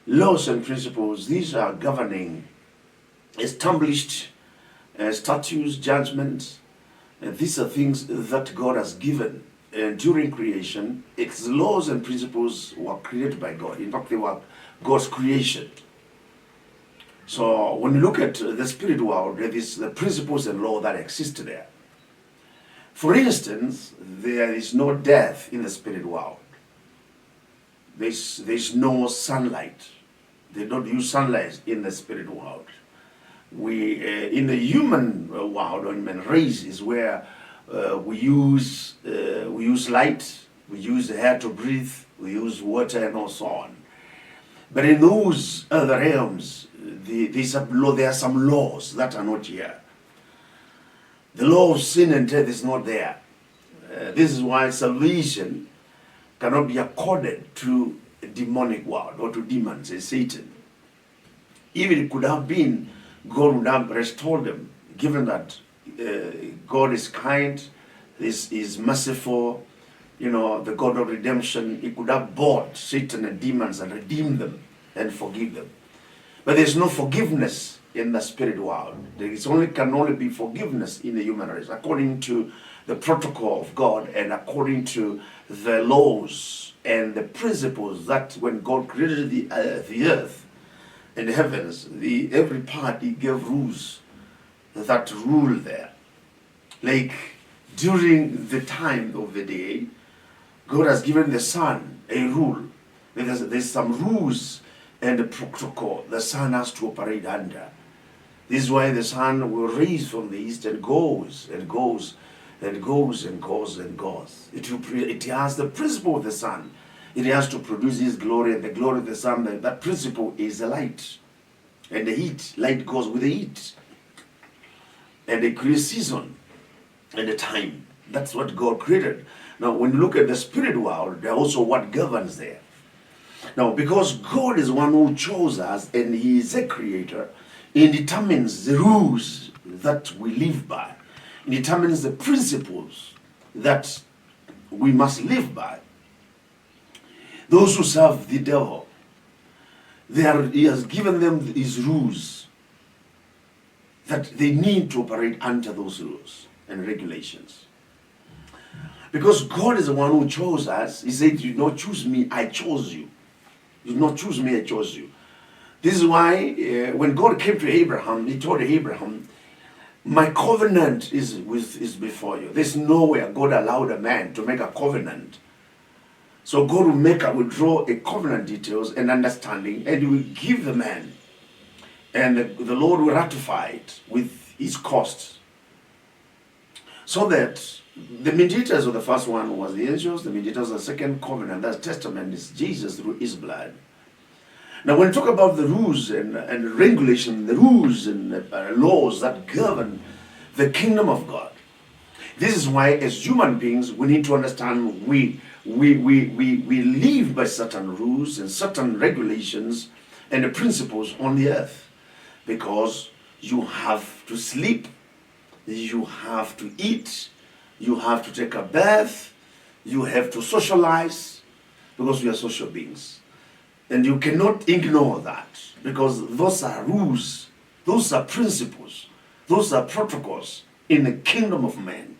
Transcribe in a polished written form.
laws and principles, these are governing established statutes, judgments. These are things that God has given during creation. Its laws and principles were created by God. In fact, they were God's creation. So when you look at the spirit world, there is the principles and law that exist there. For instance, there is no death in the spirit world. There's no sunlight. They don't use sunlight in the spirit world. We in the human world, or human race, is where we use light, we use the air to breathe, we use water, and so on. But in those other realms, there are some laws that are not here. The law of sin and death is not there. This is why salvation cannot be accorded to a demonic world or to demons, as Satan. Even it could have been, God would have restored them, given that God is kind, is merciful, the God of redemption. He could have bought Satan and demons and redeemed them and forgive them. But there's no forgiveness in the spirit world. Can only be forgiveness in the human race, according to the protocol of God and according to the laws and the principles that when God created the earth and the heavens, every part He gave rules that rule there. Like during the time of the day, God has given the sun a rule. There's some rules and the protocol the sun has to operate under. This is why the sun will rise from the east and goes and goes and goes and goes and goes. It has the principle of the sun. It has to produce His glory, and the glory of the sun, that principle is the light. And the heat, light goes with the heat. And the create season and the time. That's what God created. Now, when you look at the spirit world, there's also what governs there. Now, because God is one who chose us and He is a creator, He determines the rules that we live by. He determines the principles that we must live by. Those who serve the devil, He has given them His rules that they need to operate under those rules and regulations. Because God is the one who chose us. He said, "You did not choose me, I chose you. You did not choose me, I chose you." This is why when God came to Abraham, He told Abraham, "My covenant is before you." There's nowhere God allowed a man to make a covenant. So God will draw a covenant details and understanding, and He will give the man. And the Lord will ratify it with His cost. So that the mediators of the first one was the angels, the mediators of the second covenant, that testament, is Jesus through His blood. Now when we talk about the rules and regulation, the rules and laws that govern the kingdom of God, this is why as human beings we need to understand we live by certain rules and certain regulations and the principles on the earth. Because you have to sleep, you have to eat, you have to take a bath, you have to socialize, because we are social beings. And you cannot ignore that, because those are rules, those are principles, those are protocols in the kingdom of man.